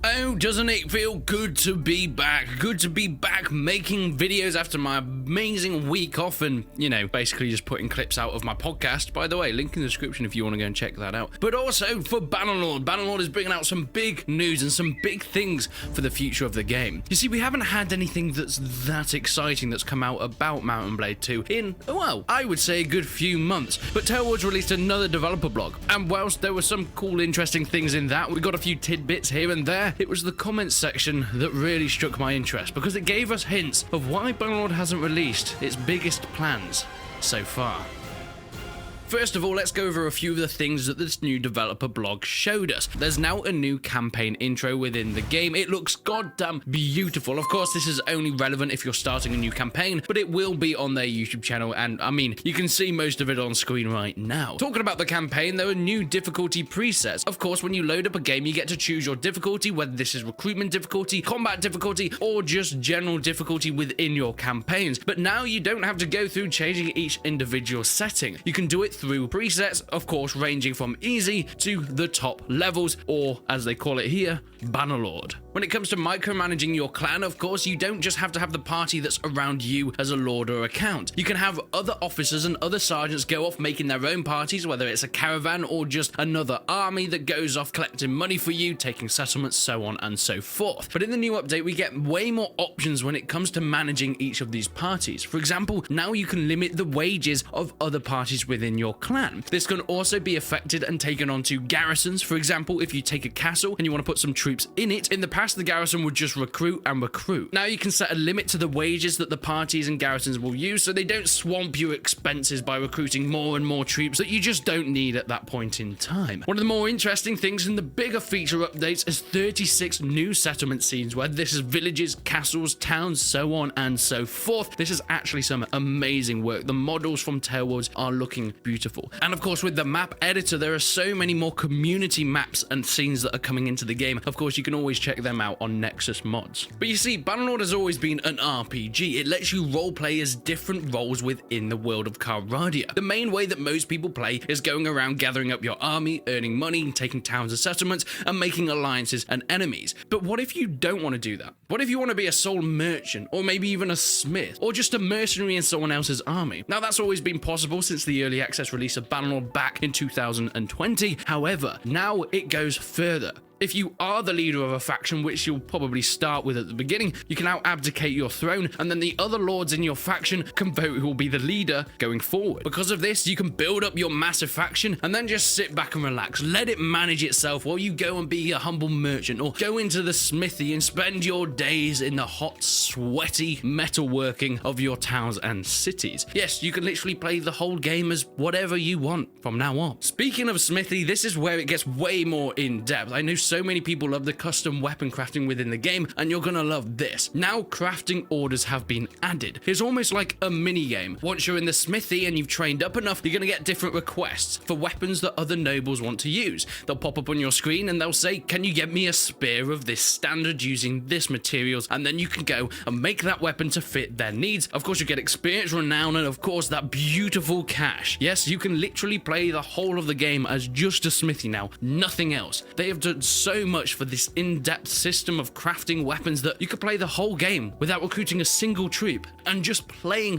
Oh, doesn't it feel good to be back? Good to be back making videos after my amazing week off and, basically just putting clips out of my podcast. By the way, link in the description if you want to go and check that out. But also for Bannerlord. Bannerlord is bringing out some big news and some big things for the future of the game. You see, we haven't had anything that's that exciting that's come out about Mount and Blade 2 in, well, I would say a good few months. But taleworlds released another developer blog. And whilst there were some cool, interesting things in that, we got a few tidbits here and there. It was the comments section that really struck my interest because it gave us hints of why Bannerlord hasn't released its biggest plans so far. First of all, let's go over a few of the things that this new developer blog showed us. There's now a new campaign intro within the game. It looks goddamn beautiful. Of course, this is only relevant if you're starting a new campaign, but it will be on their YouTube channel, and I mean, you can see most of it on screen right now. Talking about the campaign, there are new difficulty presets. Of course, when you load up a game, you get to choose your difficulty, whether this is recruitment difficulty, combat difficulty, or just general difficulty within your campaigns. But now you don't have to go through changing each individual setting. You can do it through presets, of course, ranging from easy to the top levels, or as they call it here, Bannerlord. When it comes to micromanaging your clan, of course, you don't just have to have the party that's around you as a lord or a count. You can have other officers and other sergeants go off making their own parties, whether it's a caravan or just another army that goes off collecting money for you, taking settlements, so on and so forth. But in the new update, we get way more options when it comes to managing each of these parties. For example, now you can limit the wages of other parties within your clan. This can also be affected and taken onto garrisons. For example, if you take a castle and you want to put some troops in it, in the past the garrison would just recruit and recruit. Now you can set a limit to the wages that the parties and garrisons will use so they don't swamp your expenses by recruiting more and more troops that you just don't need at that point in time. One of the more interesting things in the bigger feature updates is 36 new settlement scenes, whether this is villages, castles, towns, so on and so forth. This is actually some amazing work. The models from taleworlds are looking beautiful. And of course, with the map editor, there are so many more community maps and scenes that are coming into the game. Of course, you can always check them out on Nexus mods. But you see, Bannerlord has always been an RPG. It lets you roleplay as different roles within the world of Calradia. The main way that most people play is going around gathering up your army, earning money, taking towns and settlements, and making alliances and enemies. But what if you don't want to do that? What if you want to be a soul merchant, or maybe even a smith, or just a mercenary in someone else's army? Now, that's always been possible since the early access release of Bannerlord back in 2020. However, now it goes further. If you are the leader of a faction, which you'll probably start with at the beginning, you can now abdicate your throne, and then the other lords in your faction can vote who will be the leader going forward. Because of this, you can build up your massive faction and then just sit back and relax. Let it manage itself while you go and be a humble merchant, or go into the smithy and spend your days in the hot, sweaty metalworking of your towns and cities. Yes, you can literally play the whole game as whatever you want from now on. Speaking of smithy, this is where it gets way more in depth. I know so many people love the custom weapon crafting within the game, and you're gonna love this. Now crafting orders have been added. It's almost like a mini game. Once you're in the smithy and you've trained up enough, you're gonna get different requests for weapons that other nobles want to use. They'll pop up on your screen and they'll say, can you get me a spear of this standard using this materials? And then you can go and make that weapon to fit their needs. Of course, you get experience, renown, and of course that beautiful cash. Yes, you can literally play the whole of the game as just a smithy now, nothing else. They have done so much for this in-depth system of crafting weapons that you could play the whole game without recruiting a single troop and just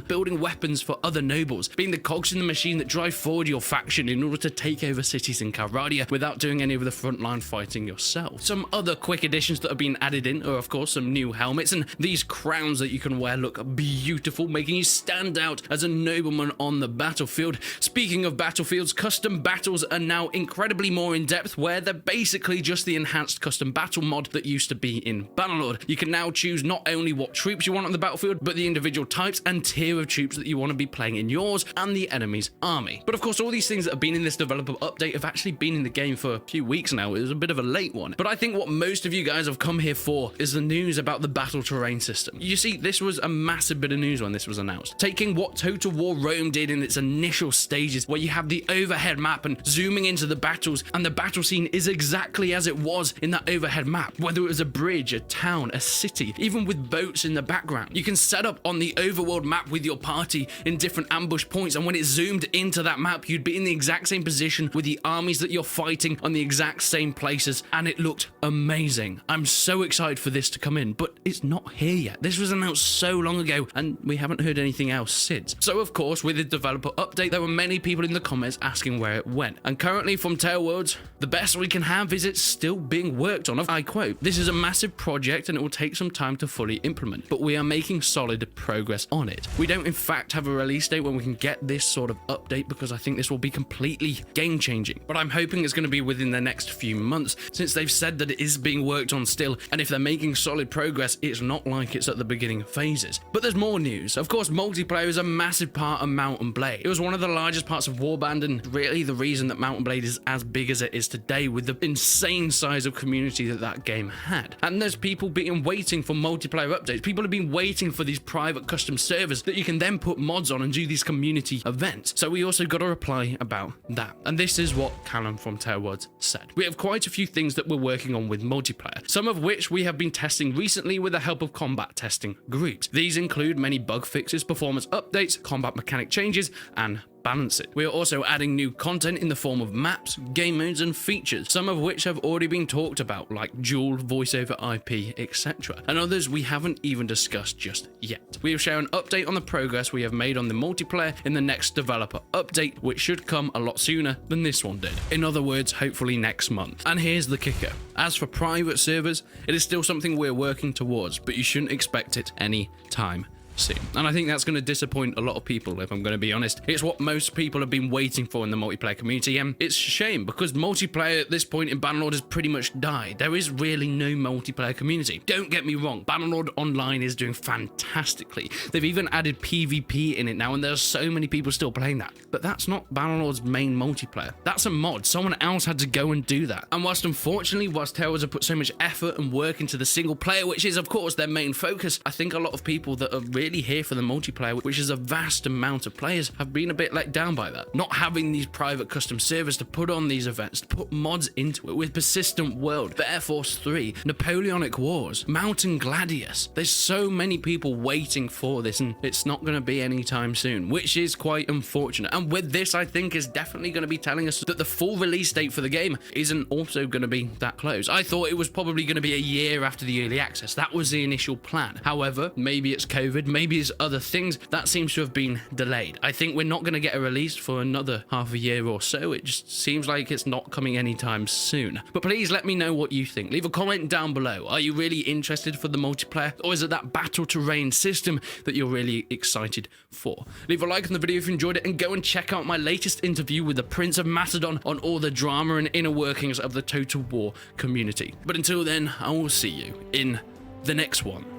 building weapons for other nobles, being the cogs in the machine that drive forward your faction in order to take over cities in Calradia without doing any of the frontline fighting yourself. Some other quick additions that have been added in are of course some new helmets, and these crowns that you can wear look beautiful, making you stand out as a nobleman on the battlefield. Speaking of battlefields, custom battles are now incredibly more in depth, where they're basically just the enhanced custom battle mod that used to be in Bannerlord. You can now choose not only what troops you want on the battlefield, but the individual types and tier of troops that you want to be playing in yours and the enemy's army. But of course, all these things that have been in this developer update have actually been in the game for a few weeks now. It was a bit of a late one. But I think what most of you guys have come here for is the news about the battle terrain system. You see, this was a massive bit of news when this was announced. Taking what Total War Rome did in its initial stages, where you have the overhead map and zooming into the battles, and the battle scene is exactly as it it was in that overhead map, whether it was a bridge, a town, a city, even with boats in the background. You can set up on the overworld map with your party in different ambush points, and when it zoomed into that map, you'd be in the exact same position with the armies that you're fighting on the exact same places, and it looked amazing. I'm so excited for this to come in, but it's not here yet. This was announced so long ago, and we haven't heard anything else since. So of course, with the developer update, there were many people in the comments asking where it went. And currently from taleworlds, the best we can have is it's still being worked on. I quote, "This is a massive project and it will take some time to fully implement, but we are making solid progress on it. We don't in fact have a release date when we can get this sort of update, because I think this will be completely game changing. But I'm hoping it's going to be within the next few months, since they've said that it is being worked on still, and if they're making solid progress, it's not like it's at the beginning phases." But there's more news. Of course, multiplayer is a massive part of Mount & Blade. It was one of the largest parts of Warband, and really the reason that Mount & Blade is as big as it is today, with the insane size of community that that game had. And there's people being waiting for multiplayer updates. People have been waiting for these private custom servers that you can then put mods on and do these community events. So we also got a reply about that. And this is what Callum from taleworlds said. "We have quite a few things that we're working on with multiplayer, some of which we have been testing recently with the help of combat testing groups. These include many bug fixes, performance updates, combat mechanic changes, and balance it. We are also adding new content in the form of maps, game modes, and features, some of which have already been talked about, like dual voice over IP, etc. And others we haven't even discussed just yet. We will share an update on the progress we have made on the multiplayer in the next developer update, which should come a lot sooner than this one did. In other words, hopefully next month." And here's the kicker. As for private servers, it is still something we're working towards, but you shouldn't expect it any time soon. And I think that's going to disappoint a lot of people, if I'm going to be honest. It's what most people have been waiting for in the multiplayer community, and it's a shame because multiplayer at this point in Bannerlord has pretty much died. There is really no multiplayer community. Don't get me wrong, Bannerlord Online is doing fantastically. They've even added PvP in it now, and there's so many people still playing that. But that's not Bannerlord's main multiplayer. That's a mod. Someone else had to go and do that. And whilst taleworlds have put so much effort and work into the single player, which is of course their main focus, I think a lot of people that are really here for the multiplayer, which is a vast amount of players, have been a bit let down by that. Not having these private custom servers to put on these events, to put mods into it with Persistent World, Bear Force 3, Napoleonic Wars, Mountain Gladius. There's so many people waiting for this, and it's not going to be anytime soon, which is quite unfortunate. And with this, I think is definitely going to be telling us that the full release date for the game isn't also going to be that close. I thought it was probably going to be a year after the early access. That was the initial plan. However, maybe it's COVID, maybe it's other things, that seems to have been delayed. I think we're not going to get a release for another half a year or so. It just seems like it's not coming anytime soon. But please let me know what you think. Leave a comment down below. Are you really interested for the multiplayer, or is it that battle terrain system that you're really excited for? Leave a like on the video if you enjoyed it, and go and check out my latest interview with the Prince of Macedon on all the drama and inner workings of the Total War community. But until then, I will see you in the next one.